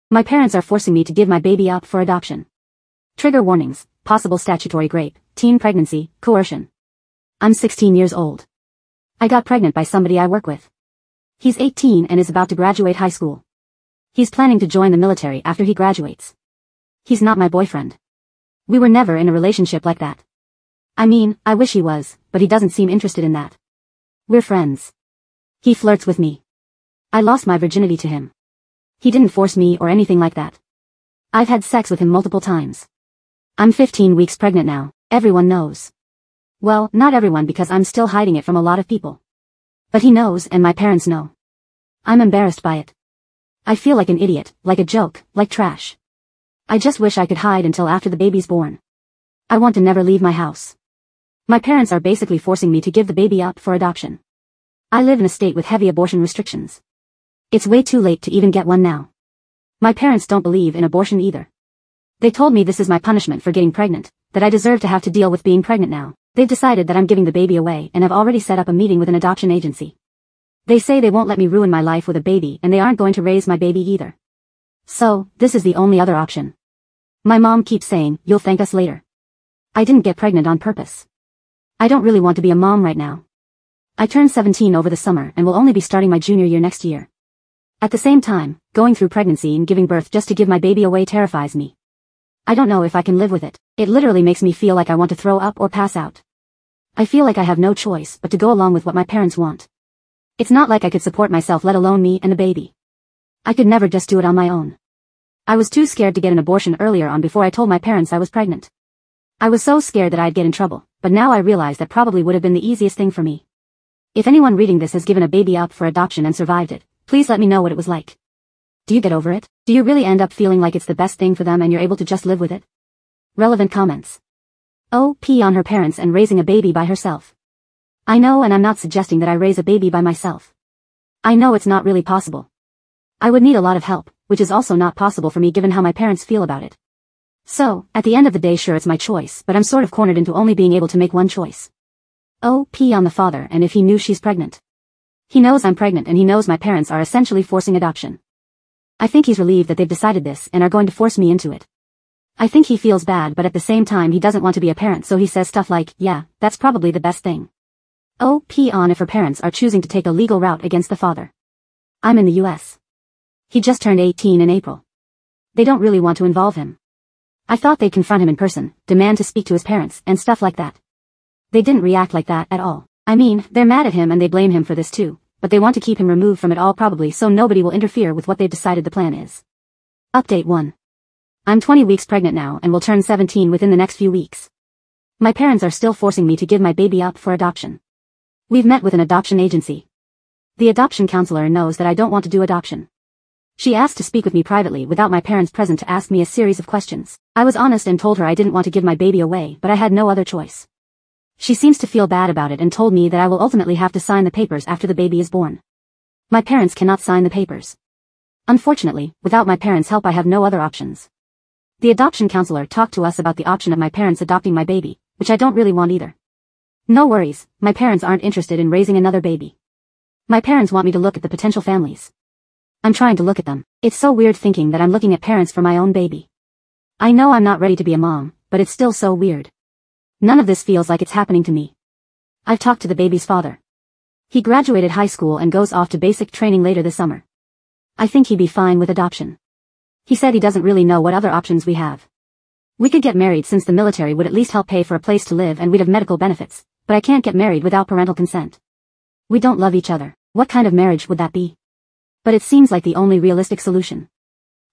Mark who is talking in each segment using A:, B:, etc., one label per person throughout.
A: My parents are forcing me to give my baby up for adoption. Trigger warnings, possible statutory rape, teen pregnancy, coercion. I'm 16 years old. I got pregnant by somebody I work with. He's 18 and is about to graduate high school. He's planning to join the military after he graduates. He's not my boyfriend. We were never in a relationship like that. I mean, I wish he was, but he doesn't seem interested in that. We're friends. He flirts with me. I lost my virginity to him. He didn't force me or anything like that. I've had sex with him multiple times. I'm 15 weeks pregnant now, everyone knows. Well, not everyone because I'm still hiding it from a lot of people. But he knows and my parents know. I'm embarrassed by it. I feel like an idiot, like a joke, like trash. I just wish I could hide until after the baby's born. I want to never leave my house. My parents are basically forcing me to give the baby up for adoption. I live in a state with heavy abortion restrictions. It's way too late to even get one now. My parents don't believe in abortion either. They told me this is my punishment for getting pregnant, that I deserve to have to deal with being pregnant now. They've decided that I'm giving the baby away and have already set up a meeting with an adoption agency. They say they won't let me ruin my life with a baby and they aren't going to raise my baby either. So, this is the only other option. My mom keeps saying, "You'll thank us later." I didn't get pregnant on purpose. I don't really want to be a mom right now. I turned 17 over the summer and will only be starting my junior year next year. At the same time, going through pregnancy and giving birth just to give my baby away terrifies me. I don't know if I can live with it. It literally makes me feel like I want to throw up or pass out. I feel like I have no choice but to go along with what my parents want. It's not like I could support myself, let alone me and the baby. I could never just do it on my own. I was too scared to get an abortion earlier on before I told my parents I was pregnant. I was so scared that I'd get in trouble, but now I realize that probably would have been the easiest thing for me. If anyone reading this has given a baby up for adoption and survived it, please let me know what it was like. Do you get over it? Do you really end up feeling like it's the best thing for them and you're able to just live with it? Relevant comments. OP on her parents and raising a baby by herself. I know, and I'm not suggesting that I raise a baby by myself. I know it's not really possible. I would need a lot of help, which is also not possible for me given how my parents feel about it. So, at the end of the day, sure, it's my choice, but I'm sort of cornered into only being able to make one choice. OP on the father, and if he knew she's pregnant. He knows I'm pregnant and he knows my parents are essentially forcing adoption. I think he's relieved that they've decided this and are going to force me into it. I think he feels bad, but at the same time he doesn't want to be a parent, so he says stuff like, "Yeah, that's probably the best thing." OP on if her parents are choosing to take a legal route against the father. I'm in the US. He just turned 18 in April. They don't really want to involve him. I thought they'd confront him in person, demand to speak to his parents, and stuff like that. They didn't react like that at all. I mean, they're mad at him and they blame him for this too, but they want to keep him removed from it all probably so nobody will interfere with what they've decided the plan is. Update 1. I'm 20 weeks pregnant now and will turn 17 within the next few weeks. My parents are still forcing me to give my baby up for adoption. We've met with an adoption agency. The adoption counselor knows that I don't want to do adoption. She asked to speak with me privately without my parents present to ask me a series of questions. I was honest and told her I didn't want to give my baby away, but I had no other choice. She seems to feel bad about it and told me that I will ultimately have to sign the papers after the baby is born. My parents cannot sign the papers. Unfortunately, without my parents' help I have no other options. The adoption counselor talked to us about the option of my parents adopting my baby, which I don't really want either. No worries, my parents aren't interested in raising another baby. My parents want me to look at the potential families. I'm trying to look at them. It's so weird thinking that I'm looking at parents for my own baby. I know I'm not ready to be a mom, but it's still so weird. None of this feels like it's happening to me. I've talked to the baby's father. He graduated high school and goes off to basic training later this summer. I think he'd be fine with adoption. He said he doesn't really know what other options we have. We could get married since the military would at least help pay for a place to live and we'd have medical benefits, but I can't get married without parental consent. We don't love each other. What kind of marriage would that be? But it seems like the only realistic solution.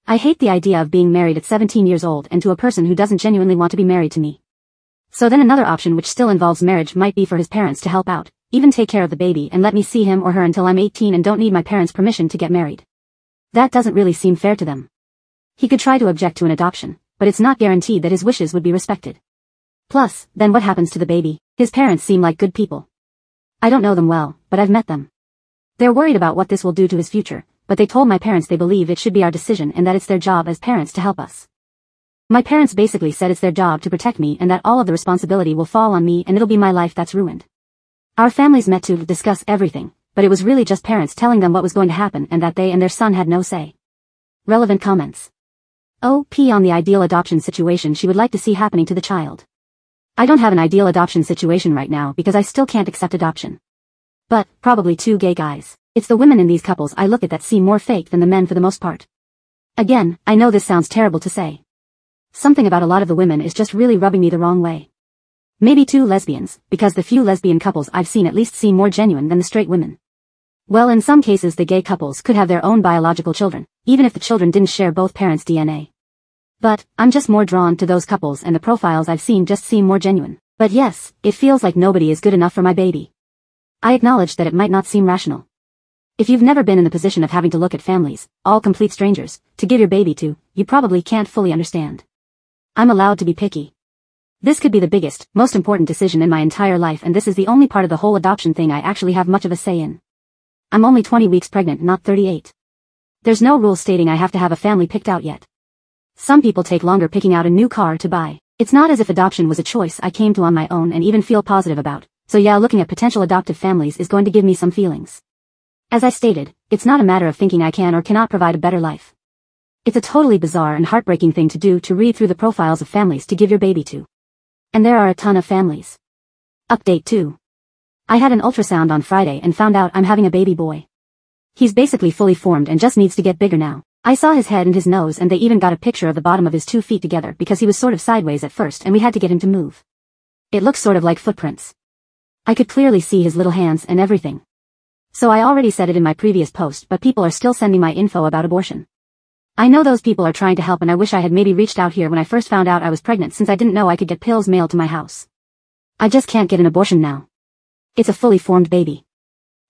A: I hate the idea of being married at 17 years old and to a person who doesn't genuinely want to be married to me. So then another option which still involves marriage might be for his parents to help out, even take care of the baby and let me see him or her until I'm 18 and don't need my parents' permission to get married. That doesn't really seem fair to them. He could try to object to an adoption, but it's not guaranteed that his wishes would be respected. Plus, then what happens to the baby? His parents seem like good people. I don't know them well, but I've met them. They're worried about what this will do to his future, but they told my parents they believe it should be our decision and that it's their job as parents to help us. My parents basically said it's their job to protect me and that all of the responsibility will fall on me and it'll be my life that's ruined. Our families met to discuss everything, but it was really just parents telling them what was going to happen and that they and their son had no say. Relevant comments. OP on the ideal adoption situation she would like to see happening to the child. I don't have an ideal adoption situation right now because I still can't accept adoption. But, probably two gay guys. It's the women in these couples I look at that seem more fake than the men for the most part. Again, I know this sounds terrible to say. Something about a lot of the women is just really rubbing me the wrong way. Maybe two lesbians, because the few lesbian couples I've seen at least seem more genuine than the straight women. Well, in some cases the gay couples could have their own biological children, even if the children didn't share both parents' DNA. But, I'm just more drawn to those couples and the profiles I've seen just seem more genuine. But yes, it feels like nobody is good enough for my baby. I acknowledge that it might not seem rational. If you've never been in the position of having to look at families, all complete strangers, to give your baby to, you probably can't fully understand. I'm allowed to be picky. This could be the biggest, most important decision in my entire life, and this is the only part of the whole adoption thing I actually have much of a say in. I'm only 20 weeks pregnant, not 38. There's no rule stating I have to have a family picked out yet. Some people take longer picking out a new car to buy. It's not as if adoption was a choice I came to on my own and even feel positive about, so yeah, looking at potential adoptive families is going to give me some feelings. As I stated, it's not a matter of thinking I can or cannot provide a better life. It's a totally bizarre and heartbreaking thing to do, to read through the profiles of families to give your baby to. And there are a ton of families. Update 2. I had an ultrasound on Friday and found out I'm having a baby boy. He's basically fully formed and just needs to get bigger now. I saw his head and his nose, and they even got a picture of the bottom of his 2 feet together because he was sort of sideways at first and we had to get him to move. It looks sort of like footprints. I could clearly see his little hands and everything. So I already said it in my previous post, but people are still sending my info about abortion. I know those people are trying to help, and I wish I had maybe reached out here when I first found out I was pregnant, since I didn't know I could get pills mailed to my house. I just can't get an abortion now. It's a fully formed baby.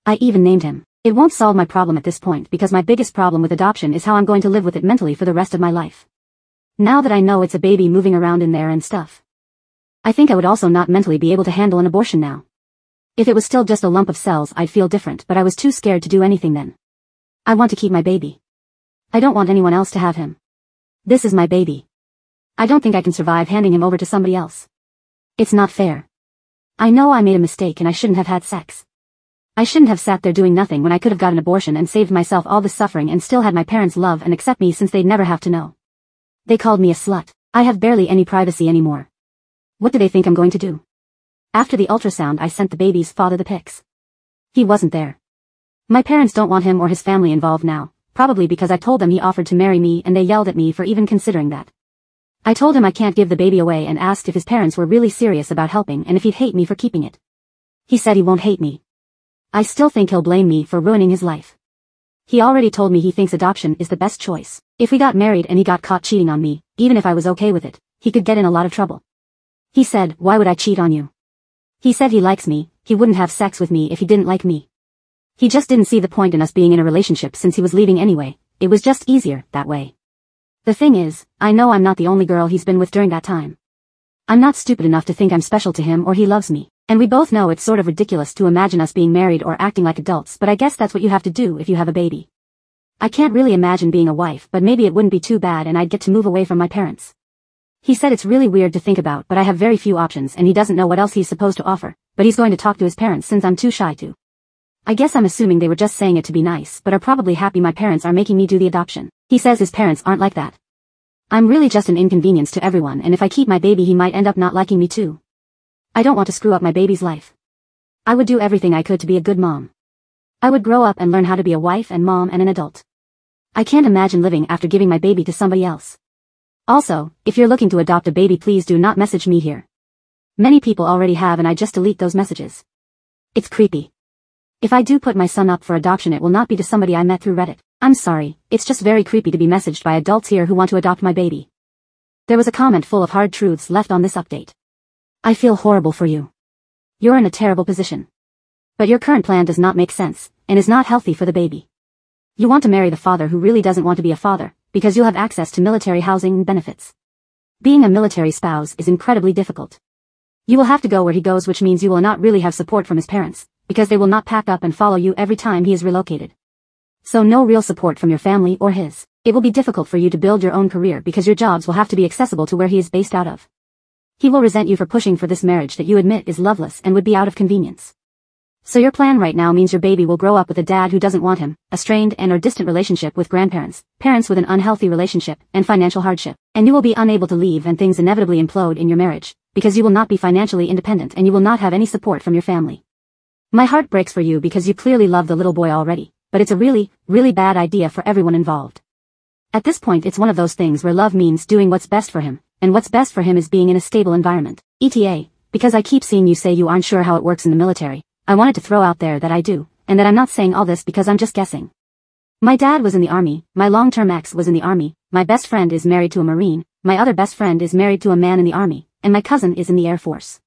A: I even named him. It won't solve my problem at this point because my biggest problem with adoption is how I'm going to live with it mentally for the rest of my life. Now that I know it's a baby moving around in there and stuff. I think I would also not mentally be able to handle an abortion now. If it was still just a lump of cells, I'd feel different, but I was too scared to do anything then. I want to keep my baby. I don't want anyone else to have him. This is my baby. I don't think I can survive handing him over to somebody else. It's not fair. I know I made a mistake and I shouldn't have had sex. I shouldn't have sat there doing nothing when I could have got an abortion and saved myself all the suffering and still had my parents love and accept me, since they'd never have to know. They called me a slut. I have barely any privacy anymore. What do they think I'm going to do? After the ultrasound, I sent the baby's father the pics. He wasn't there. My parents don't want him or his family involved now, probably because I told them he offered to marry me and they yelled at me for even considering that. I told him I can't give the baby away and asked if his parents were really serious about helping and if he'd hate me for keeping it. He said he won't hate me. I still think he'll blame me for ruining his life. He already told me he thinks adoption is the best choice. If we got married and he got caught cheating on me, even if I was okay with it, he could get in a lot of trouble. He said, "Why would I cheat on you?" He said he likes me, he wouldn't have sex with me if he didn't like me. He just didn't see the point in us being in a relationship since he was leaving anyway. It was just easier that way. The thing is, I know I'm not the only girl he's been with during that time. I'm not stupid enough to think I'm special to him or he loves me. And we both know it's sort of ridiculous to imagine us being married or acting like adults, but I guess that's what you have to do if you have a baby. I can't really imagine being a wife, but maybe it wouldn't be too bad and I'd get to move away from my parents. He said it's really weird to think about, but I have very few options and he doesn't know what else he's supposed to offer, but he's going to talk to his parents since I'm too shy to. I guess I'm assuming they were just saying it to be nice, but are probably happy my parents are making me do the adoption. He says his parents aren't like that. I'm really just an inconvenience to everyone, and if I keep my baby he might end up not liking me too. I don't want to screw up my baby's life. I would do everything I could to be a good mom. I would grow up and learn how to be a wife and mom and an adult. I can't imagine living after giving my baby to somebody else. Also, if you're looking to adopt a baby, please do not message me here. Many people already have and I just delete those messages. It's creepy. If I do put my son up for adoption, it will not be to somebody I met through Reddit. I'm sorry, it's just very creepy to be messaged by adults here who want to adopt my baby. There was a comment full of hard truths left on this update. I feel horrible for you. You're in a terrible position. But your current plan does not make sense, and is not healthy for the baby. You want to marry the father who really doesn't want to be a father, because you'll have access to military housing and benefits. Being a military spouse is incredibly difficult. You will have to go where he goes, which means you will not really have support from his parents, because they will not pack up and follow you every time he is relocated. So no real support from your family or his. It will be difficult for you to build your own career because your jobs will have to be accessible to where he is based out of. He will resent you for pushing for this marriage that you admit is loveless and would be out of convenience. So your plan right now means your baby will grow up with a dad who doesn't want him, a strained and or distant relationship with grandparents, parents with an unhealthy relationship, and financial hardship. And you will be unable to leave and things inevitably implode in your marriage, because you will not be financially independent and you will not have any support from your family. My heart breaks for you because you clearly love the little boy already, but it's a really, really bad idea for everyone involved. At this point it's one of those things where love means doing what's best for him, and what's best for him is being in a stable environment. ETA, because I keep seeing you say you aren't sure how it works in the military, I wanted to throw out there that I do, and that I'm not saying all this because I'm just guessing. My dad was in the army, my long-term ex was in the army, my best friend is married to a Marine, my other best friend is married to a man in the army, and my cousin is in the Air Force.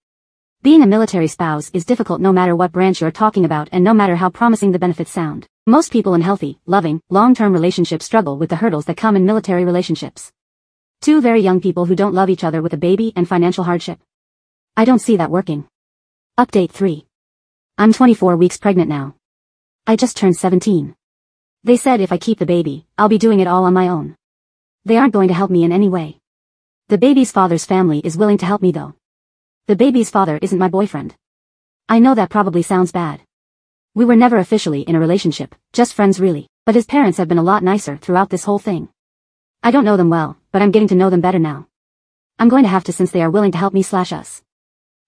A: Being a military spouse is difficult no matter what branch you're talking about and no matter how promising the benefits sound. Most people in healthy, loving, long-term relationships struggle with the hurdles that come in military relationships. Two very young people who don't love each other with a baby and financial hardship. I don't see that working. Update 3. I'm 24 weeks pregnant now. I just turned 17. They said if I keep the baby, I'll be doing it all on my own. They aren't going to help me in any way. The baby's father's family is willing to help me though. The baby's father isn't my boyfriend. I know that probably sounds bad. We were never officially in a relationship, just friends really, but his parents have been a lot nicer throughout this whole thing. I don't know them well, but I'm getting to know them better now. I'm going to have to since they are willing to help me/us.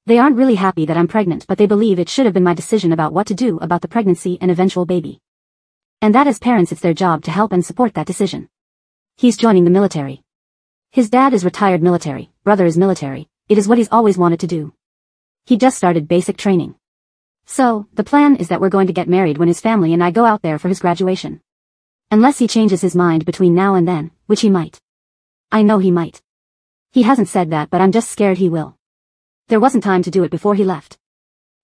A: They aren't really happy that I'm pregnant but they believe it should have been my decision about what to do about the pregnancy and eventual baby. And that as parents it's their job to help and support that decision. He's joining the military. His dad is retired military, brother is military, it is what he's always wanted to do. He just started basic training. So, the plan is that we're going to get married when his family and I go out there for his graduation. Unless he changes his mind between now and then, which he might. I know he might. He hasn't said that but I'm just scared he will. There wasn't time to do it before he left.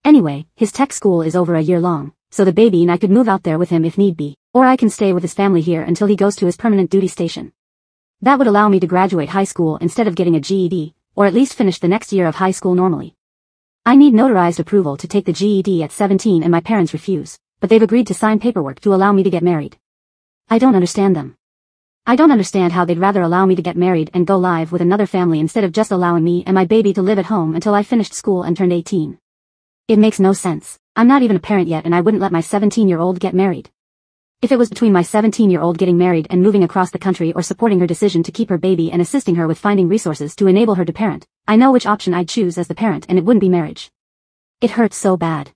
A: Anyway, his tech school is over a year long, so the baby and I could move out there with him if need be, or I can stay with his family here until he goes to his permanent duty station. That would allow me to graduate high school instead of getting a GED, or at least finish the next year of high school normally. I need notarized approval to take the GED at 17 and my parents refuse, but they've agreed to sign paperwork to allow me to get married. I don't understand them. I don't understand how they'd rather allow me to get married and go live with another family instead of just allowing me and my baby to live at home until I finished school and turned 18. It makes no sense. I'm not even a parent yet and I wouldn't let my 17-year-old get married. If it was between my 17-year-old getting married and moving across the country or supporting her decision to keep her baby and assisting her with finding resources to enable her to parent, I know which option I'd choose as the parent and it wouldn't be marriage. It hurts so bad.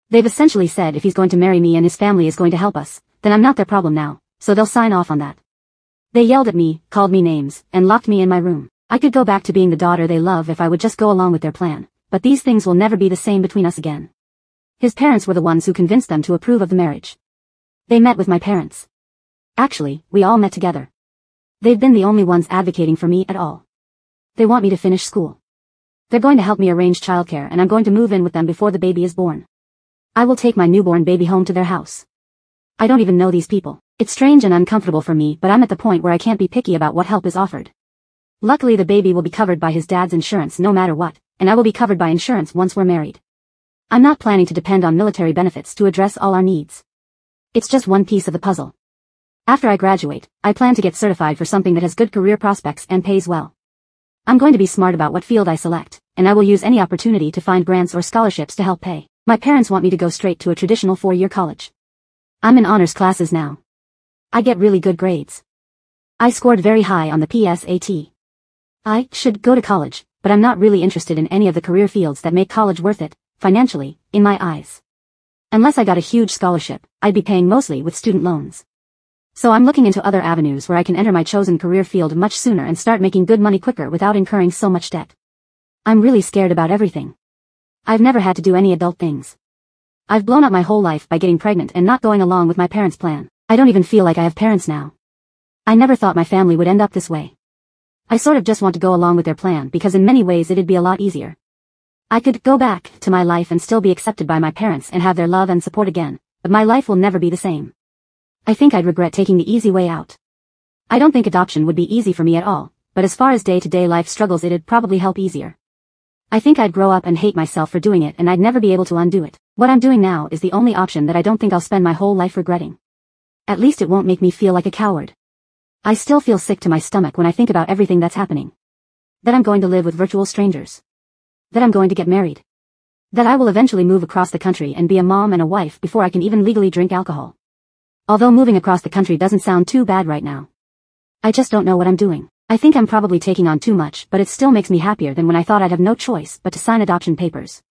A: They've essentially said if he's going to marry me and his family is going to help us, then I'm not their problem now, so they'll sign off on that. They yelled at me, called me names, and locked me in my room. I could go back to being the daughter they love if I would just go along with their plan, but these things will never be the same between us again. His parents were the ones who convinced them to approve of the marriage. They met with my parents. Actually, we all met together. They've been the only ones advocating for me at all. They want me to finish school. They're going to help me arrange childcare and I'm going to move in with them before the baby is born. I will take my newborn baby home to their house. I don't even know these people. It's strange and uncomfortable for me but I'm at the point where I can't be picky about what help is offered. Luckily the baby will be covered by his dad's insurance no matter what, and I will be covered by insurance once we're married. I'm not planning to depend on military benefits to address all our needs. It's just one piece of the puzzle. After I graduate, I plan to get certified for something that has good career prospects and pays well. I'm going to be smart about what field I select, and I will use any opportunity to find grants or scholarships to help pay. My parents want me to go straight to a traditional 4-year college. I'm in honors classes now. I get really good grades. I scored very high on the PSAT. I should go to college, but I'm not really interested in any of the career fields that make college worth it, financially, in my eyes. Unless I got a huge scholarship, I'd be paying mostly with student loans. So I'm looking into other avenues where I can enter my chosen career field much sooner and start making good money quicker without incurring so much debt. I'm really scared about everything. I've never had to do any adult things. I've blown up my whole life by getting pregnant and not going along with my parents' plan. I don't even feel like I have parents now. I never thought my family would end up this way. I sort of just want to go along with their plan because in many ways it'd be a lot easier. I could go back to my life and still be accepted by my parents and have their love and support again, but my life will never be the same. I think I'd regret taking the easy way out. I don't think adoption would be easy for me at all, but as far as day-to-day life struggles it'd probably help easier. I think I'd grow up and hate myself for doing it and I'd never be able to undo it. What I'm doing now is the only option that I don't think I'll spend my whole life regretting. At least it won't make me feel like a coward. I still feel sick to my stomach when I think about everything that's happening. That I'm going to live with virtual strangers. That I'm going to get married. That I will eventually move across the country and be a mom and a wife before I can even legally drink alcohol. Although moving across the country doesn't sound too bad right now. I just don't know what I'm doing. I think I'm probably taking on too much, but it still makes me happier than when I thought I'd have no choice but to sign adoption papers.